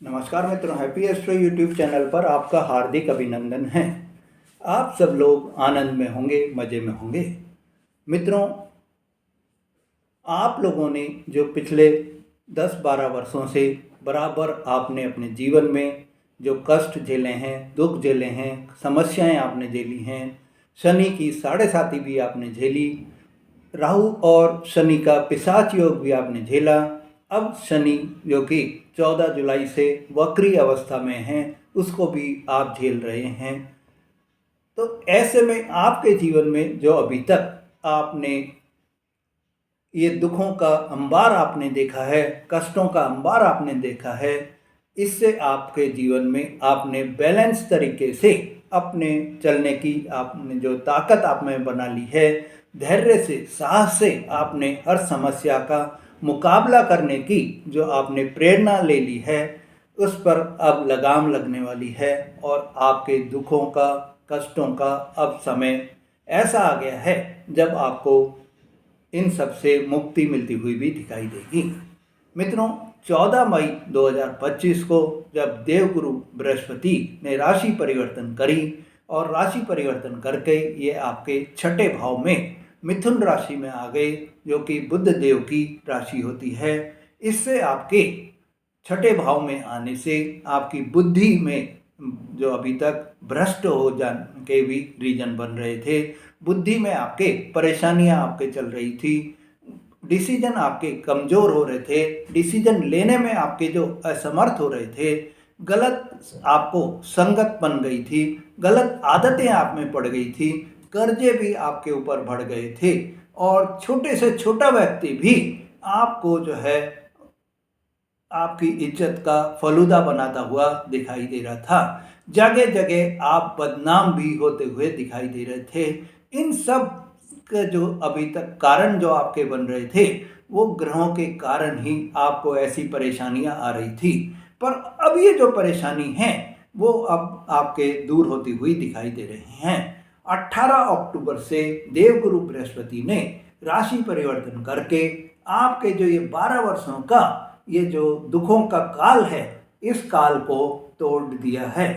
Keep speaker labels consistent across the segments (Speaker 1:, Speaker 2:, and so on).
Speaker 1: नमस्कार मित्रों, happy astro YouTube channel पर आपका हार्दिक अभिनंदन है। आप सब लोग आनंद में होंगे, मज़े में होंगे। मित्रों, आप लोगों ने जो पिछले 10-12 वर्षों से बराबर आपने अपने जीवन में जो कष्ट झेले हैं, दुख झेले हैं, समस्याएं आपने झेली हैं, शनि की 7.5 भी आपने झेली, राहु और शनि का पिशाच योग भी आपने झेला। अब शनि जो कि 14 जुलाई से वक्री अवस्था में हैं, उसको भी आप झेल रहे हैं। तो ऐसे में आपके जीवन में जो अभी तक आपने ये दुखों का अंबार आपने देखा है, कष्टों का अंबार आपने देखा है, इससे आपके जीवन में आपने बैलेंस तरीके से अपने चलने की आपने जो ताकत आप में बना ली है, धैर्य से, साहस से आपने हर समस्या का मुकाबला करने की जो आपने प्रेरणा ले ली है, उस पर अब लगाम लगने वाली है और आपके दुखों का, कष्टों का अब समय ऐसा आ गया है जब आपको इन सब से मुक्ति मिलती हुई भी दिखाई देगी। मित्रों, 14 मई 2025 को जब देवगुरु बृहस्पति ने राशि परिवर्तन करी और राशि परिवर्तन करके ये आपके छठे भाव में मिथुन राशि में आ गए, जो कि बुध देव की राशि होती है। इससे आपके छठे भाव में आने से आपकी बुद्धि में जो अभी तक भ्रष्ट हो जाने के भी रीजन बन रहे थे, बुद्धि में आपके परेशानियां आपके चल रही थी, डिसीजन आपके कमज़ोर हो रहे थे, डिसीजन लेने में आपके जो असमर्थ हो रहे थे, गलत आपको संगत बन गई थी, गलत आदतें आप में पड़ गई थी, कर्जे भी आपके ऊपर बढ़ गए थे और छोटे से छोटा व्यक्ति भी आपको जो है आपकी इज्जत का फलूदा बनाता हुआ दिखाई दे रहा था। जगह जगह आप बदनाम भी होते हुए दिखाई दे रहे थे। इन सब का जो अभी तक कारण जो आपके बन रहे थे, वो ग्रहों के कारण ही आपको ऐसी परेशानियां आ रही थी। पर अब ये जो परेशानी है वो अब आपके दूर होती हुई दिखाई दे रही हैं। 18 अक्टूबर से देवगुरु बृहस्पति ने राशि परिवर्तन करके आपके जो ये 12 वर्षों का ये जो दुखों का काल है, इस काल को तोड़ दिया है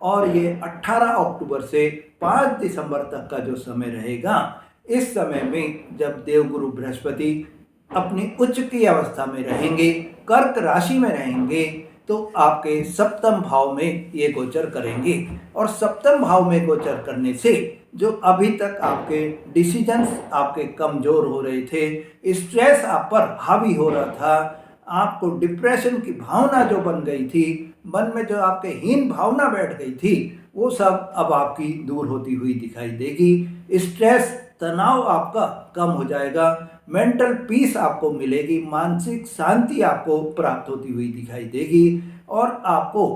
Speaker 1: और ये 18 अक्टूबर से 5 दिसंबर तक का जो समय रहेगा, इस समय में जब देवगुरु बृहस्पति अपनी उच्च की अवस्था में रहेंगे, कर्क राशि में रहेंगे, तो आपके सप्तम भाव में ये गोचर करेंगे और सप्तम भाव में गोचर करने से जो अभी तक आपके डिसीजंस आपके कमज़ोर हो रहे थे, स्ट्रेस आप पर हावी हो रहा था, आपको डिप्रेशन की भावना जो बन गई थी, मन में जो आपके हीन भावना बैठ गई थी, वो सब अब आपकी दूर होती हुई दिखाई देगी। स्ट्रेस, तनाव आपका कम हो जाएगा, मेंटल पीस आपको मिलेगी, मानसिक शांति आपको प्राप्त होती हुई दिखाई देगी और आपको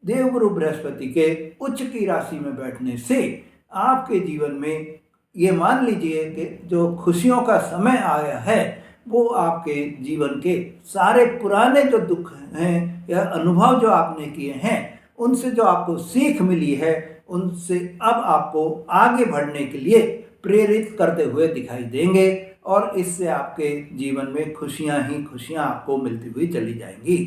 Speaker 1: देवगुरु बृहस्पति के उच्च की राशि में बैठने से आपके जीवन में ये मान लीजिए कि जो खुशियों का समय आया है, वो आपके जीवन के सारे पुराने जो दुख हैं या अनुभव जो आपने किए हैं, उनसे जो आपको सीख मिली है, उनसे अब आपको आगे बढ़ने के लिए प्रेरित करते हुए दिखाई देंगे और इससे आपके जीवन में खुशियां ही खुशियां आपको मिलती हुई चली जाएंगी।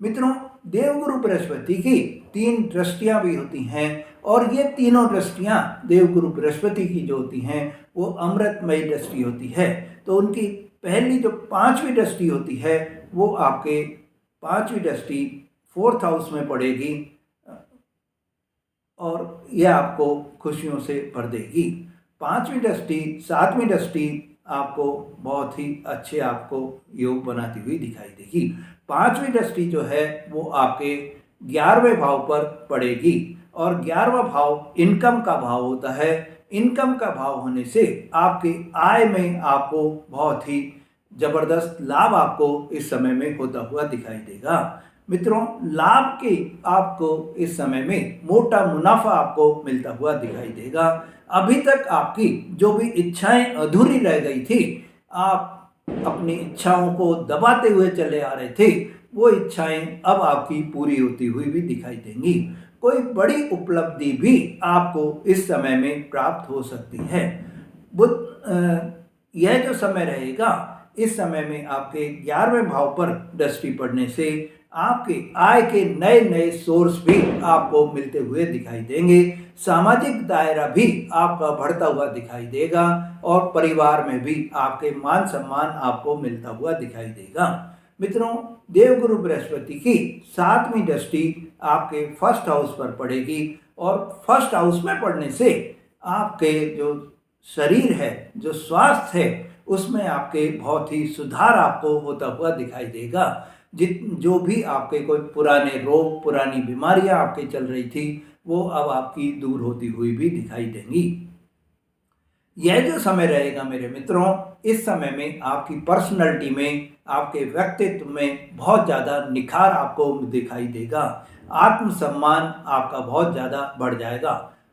Speaker 1: मित्रों, देवगुरु बृहस्पति की 3 दृष्टियां भी होती हैं और ये तीनों दृष्टियां देवगुरु बृहस्पति की जो होती हैं, वो अमृतमयी दृष्टि होती है। तो उनकी पहली जो 5वीं दृष्टि होती है, वो आपके 5वीं दृष्टि 4th हाउस में पड़ेगी और यह आपको खुशियों से भर देगी। 5वीं दृष्टि, 7वीं दृष्टि आपको बहुत ही अच्छे आपको योग बनाती हुई दिखाई देगी। 5वीं दृष्टि जो है वो आपके 11वें भाव पर पड़ेगी और 11वां भाव इनकम का भाव होता है। इनकम का भाव होने से आपके आय में आपको बहुत ही जबरदस्त लाभ आपको इस समय में होता हुआ दिखाई देगा। मित्रों, लाभ के आपको इस समय में मोटा मुनाफा आपको मिलता हुआ दिखाई देगा। अभी तक आपकी जो भी इच्छाएं अधूरी रह गई थी, आप अपनी इच्छाओं को दबाते हुए चले आ रहे थे, वो इच्छाएं अब आपकी पूरी होती हुई भी दिखाई देंगी। कोई बड़ी उपलब्धि भी आपको इस समय में प्राप्त हो सकती है। यह जो समय रहेगा, इस समय में आपके 11वें भाव पर दृष्टि पड़ने से आपके आय के नए नए सोर्स भी आपको मिलते हुए दिखाई देंगे। सामाजिक दायरा भी आपका बढ़ता हुआ दिखाई देगा और परिवार में भी आपके मान सम्मान आपको मिलता हुआ दिखाई देगा। मित्रों, देवगुरु बृहस्पति की 7वीं दृष्टि आपके फर्स्ट हाउस पर पड़ेगी और फर्स्ट हाउस में पड़ने से आपके जो शरीर है, जो स्वास्थ्य है, उसमें आपके बहुत ही सुधार आपको होता हुआ दिखाई देगा। जो भी आपके कोई पुराने रोग, पुरानी बीमारियां आपके चल रही थी, वो अब आपकी दूर होती हुई भी दिखाई देंगी। यह जो समय रहेगा मेरे मित्रों, इस समय में आपकी पर्सनैलिटी में, आपके व्यक्तित्व में बहुत ज़्यादा निखार आपको दिखाई देगा। आत्मसम्मान आपका बहुत ज़्यादा बढ़ जाएगा।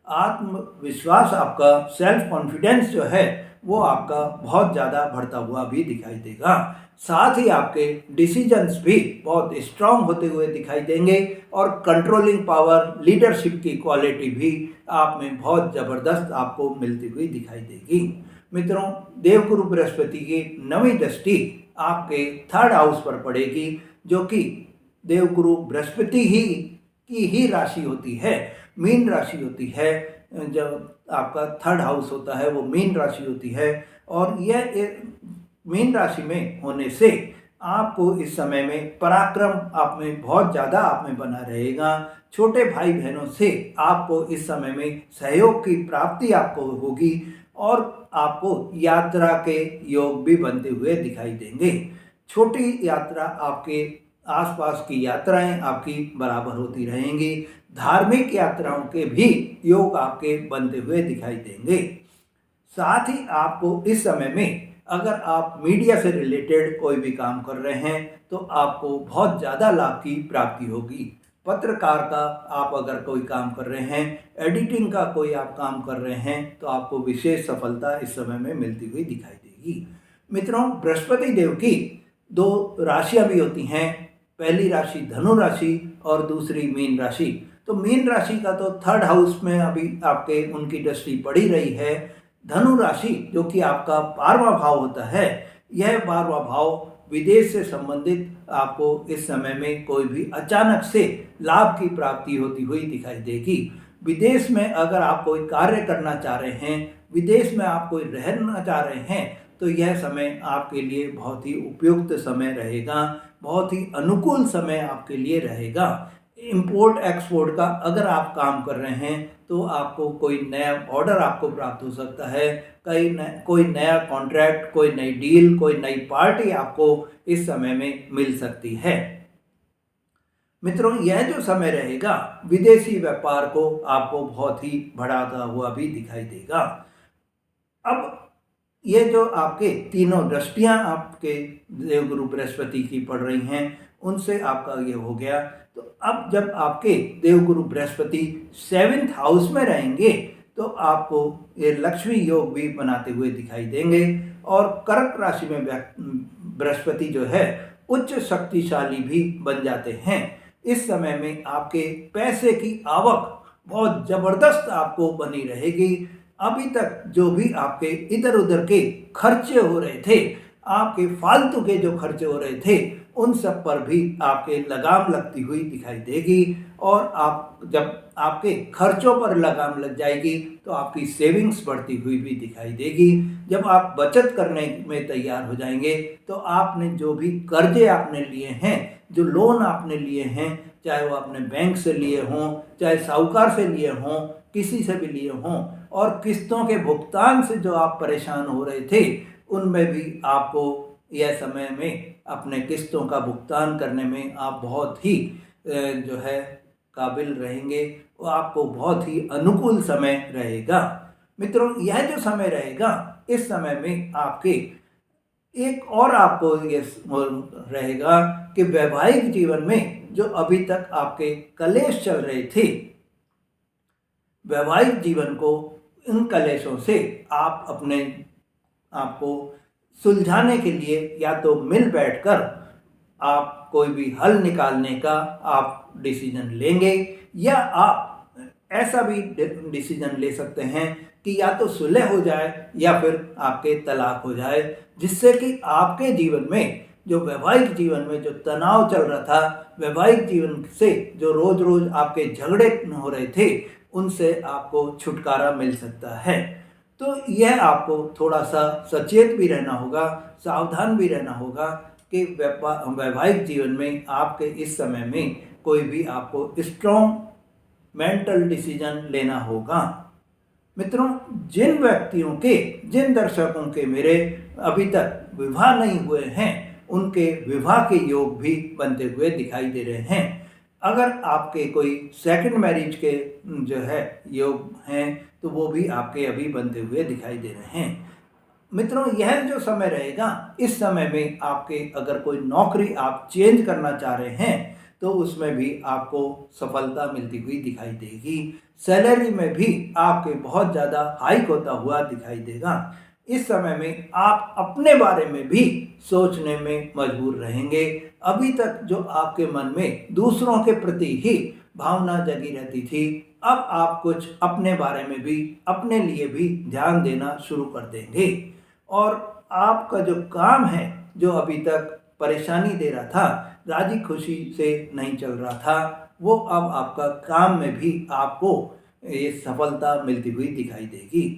Speaker 1: आत्मविश्वास आपका, सेल्फ कॉन्फिडेंस जो है वो आपका बहुत ज़्यादा बढ़ता हुआ भी दिखाई देगा। साथ ही आपके डिसीजंस भी बहुत स्ट्रांग होते हुए दिखाई देंगे और कंट्रोलिंग पावर, लीडरशिप की क्वालिटी भी आप में बहुत ज़बरदस्त आपको मिलती हुई दिखाई देगी। मित्रों, देवगुरु बृहस्पति की 9वीं दृष्टि आपके 3rd हाउस पर पड़ेगी, जो कि देवगुरु बृहस्पति की ही राशि होती है, मीन राशि होती है। जब आपका 3rd हाउस होता है वो मीन राशि होती है और यह मीन राशि में होने से आपको इस समय में पराक्रम आप में बहुत ज़्यादा आप में बना रहेगा। छोटे भाई बहनों से आपको इस समय में सहयोग की प्राप्ति आपको होगी और आपको यात्रा के योग भी बनते हुए दिखाई देंगे। छोटी यात्रा, आपके आसपास की यात्राएं आपकी बराबर होती रहेंगी। धार्मिक यात्राओं के भी योग आपके बनते हुए दिखाई देंगे। साथ ही आपको इस समय में अगर आप मीडिया से रिलेटेड कोई भी काम कर रहे हैं तो आपको बहुत ज़्यादा लाभ की प्राप्ति होगी। पत्रकार का आप अगर कोई काम कर रहे हैं, एडिटिंग का कोई आप काम कर रहे हैं, तो आपको विशेष सफलता इस समय में मिलती हुई दिखाई देगी। मित्रों, बृहस्पति देव की 2 राशियां भी होती हैं। पहली राशि धनु राशि और दूसरी मीन राशि। तो मीन राशि का तो 3rd हाउस में अभी आपके उनकी दृष्टि पड़ी रही है। धनु राशि जो कि आपका 12वां भाव होता है, यह 12वां भाव विदेश से संबंधित आपको इस समय में कोई भी अचानक से लाभ की प्राप्ति होती हुई दिखाई देगी। विदेश में अगर आप कोई कार्य करना चाह रहे हैं, विदेश में आप कोई रहना चाह रहे हैं, तो यह समय आपके लिए बहुत ही उपयुक्त समय रहेगा, बहुत ही अनुकूल समय आपके लिए रहेगा। इंपोर्ट एक्सपोर्ट का अगर आप काम कर रहे हैं तो आपको कोई नया ऑर्डर आपको प्राप्त हो सकता है, कोई नया कॉन्ट्रैक्ट, कोई नई डील, कोई नई पार्टी आपको इस समय में मिल सकती है। मित्रों, यह जो समय रहेगा विदेशी व्यापार को आपको बहुत ही बढ़ाता हुआ भी दिखाई देगा। अब ये जो आपके तीनों दृष्टियां आपके देवगुरु बृहस्पति की पड़ रही हैं, उनसे आपका ये हो गया। तो अब जब आपके देवगुरु बृहस्पति 7th हाउस में रहेंगे तो आपको ये लक्ष्मी योग भी बनाते हुए दिखाई देंगे और कर्क राशि में बृहस्पति जो है उच्च शक्तिशाली भी बन जाते हैं। इस समय में आपके पैसे की आवक बहुत ज़बरदस्त आपको बनी रहेगी। अभी तक जो भी आपके इधर उधर के खर्चे हो रहे थे, आपके फालतू के जो खर्चे हो रहे थे, उन सब पर भी आपके लगाम लगती हुई दिखाई देगी और आप जब आपके खर्चों पर लगाम लग जाएगी तो आपकी सेविंग्स बढ़ती हुई भी दिखाई देगी। जब आप बचत करने में तैयार हो जाएंगे तो आपने जो भी कर्जे आपने लिए हैं, जो लोन आपने लिए हैं, चाहे वो आपने बैंक से लिए हों, चाहे साहूकार से लिए हों, किसी से भी लिए हों, और किस्तों के भुगतान से जो आप परेशान हो रहे थे, उनमें भी आपको यह समय में अपने किस्तों का भुगतान करने में आप बहुत ही जो है काबिल रहेंगे। वो आपको बहुत ही अनुकूल समय रहेगा। मित्रों, यह जो समय रहेगा, इस समय में आपके एक और आपको ये रहेगा कि वैवाहिक जीवन में जो अभी तक आपके कलेश चल रहे थे, वैवाहिक जीवन को, इन कलेशों से आप अपने आपको सुलझाने के लिए या तो मिल बैठकर आप कोई भी हल निकालने का आप डिसीजन लेंगे, या आप ऐसा भी डिसीजन ले सकते हैं कि या तो सुलह हो जाए या फिर आपके तलाक हो जाए, जिससे कि आपके जीवन में जो वैवाहिक जीवन में जो तनाव चल रहा था, वैवाहिक जीवन से जो रोज रोज आपके झगड़े हो रहे थे, उनसे आपको छुटकारा मिल सकता है। तो यह आपको थोड़ा सा सचेत भी रहना होगा, सावधान भी रहना होगा कि वैवाहिक जीवन में आपके इस समय में कोई भी आपको स्ट्रॉन्ग मेंटल डिसीजन लेना होगा। मित्रों, जिन दर्शकों के मेरे अभी तक विवाह नहीं हुए हैं, उनके विवाह के योग भी बनते हुए दिखाई दे रहे हैं। अगर आपके कोई सेकंड मैरिज के जो है योग हैं, तो वो भी आपके अभी बनते हुए दिखाई दे रहे हैं। मित्रों, यह जो समय रहेगा, इस समय में आपके अगर कोई नौकरी आप चेंज करना चाह रहे हैं, तो उसमें भी आपको सफलता मिलती हुई दिखाई देगी। सैलरी में भी आपके बहुत ज़्यादा हाइक होता हुआ दिखाई देगा। इस समय में आप अपने बारे में भी सोचने में मजबूर रहेंगे। अभी तक जो आपके मन में दूसरों के प्रति ही भावना जगी रहती थी, अब आप कुछ अपने बारे में भी, अपने लिए भी ध्यान देना शुरू कर देंगे। और आपका जो काम है, जो अभी तक परेशानी दे रहा था, राजी खुशी से नहीं चल रहा था, वो अब आपका काम में भी आपको ये सफलता मिलती हुई दिखाई देगी।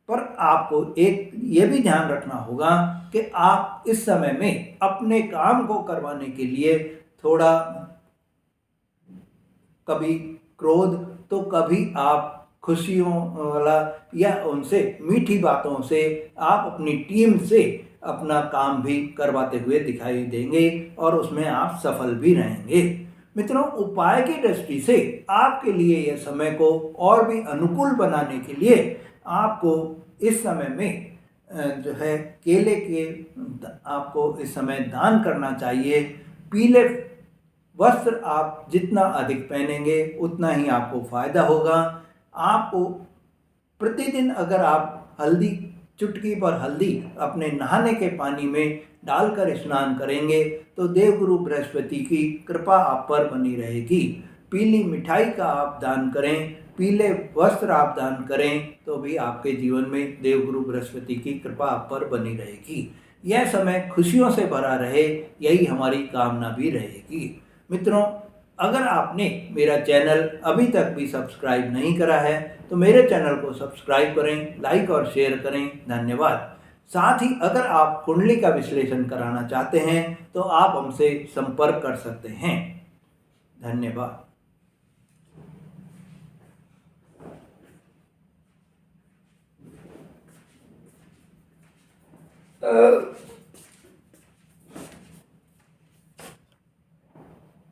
Speaker 1: पर आपको एक ये भी ध्यान रखना होगा कि आप इस समय में अपने काम को करवाने के लिए थोड़ा कभी क्रोध, तो कभी आप खुशियों वाला या उनसे मीठी बातों से आप अपनी टीम से अपना काम भी करवाते हुए दिखाई देंगे और उसमें आप सफल भी रहेंगे। मित्रों, उपाय की दृष्टि से आपके लिए यह समय को और भी अनुकूल बनाने के लिए आपको इस समय में जो है केले के आपको इस समय दान करना चाहिए। पीले वस्त्र आप जितना अधिक पहनेंगे, उतना ही आपको फायदा होगा। आपको प्रतिदिन अगर आप हल्दी, चुटकी पर हल्दी अपने नहाने के पानी में डालकर स्नान करेंगे, तो देवगुरु बृहस्पति की कृपा आप पर बनी रहेगी। पीली मिठाई का आप दान करें, पीले वस्त्र आप दान करें, तो भी आपके जीवन में देवगुरु बृहस्पति की कृपा आप पर बनी रहेगी। यह समय खुशियों से भरा रहे, यही हमारी कामना भी रहेगी। मित्रों, अगर आपने मेरा चैनल अभी तक भी सब्सक्राइब नहीं करा है, तो मेरे चैनल को सब्सक्राइब करें, लाइक और शेयर करें। धन्यवाद। साथ ही अगर आप कुंडली का विश्लेषण कराना चाहते हैं, तो आप हमसे संपर्क कर सकते हैं। धन्यवाद।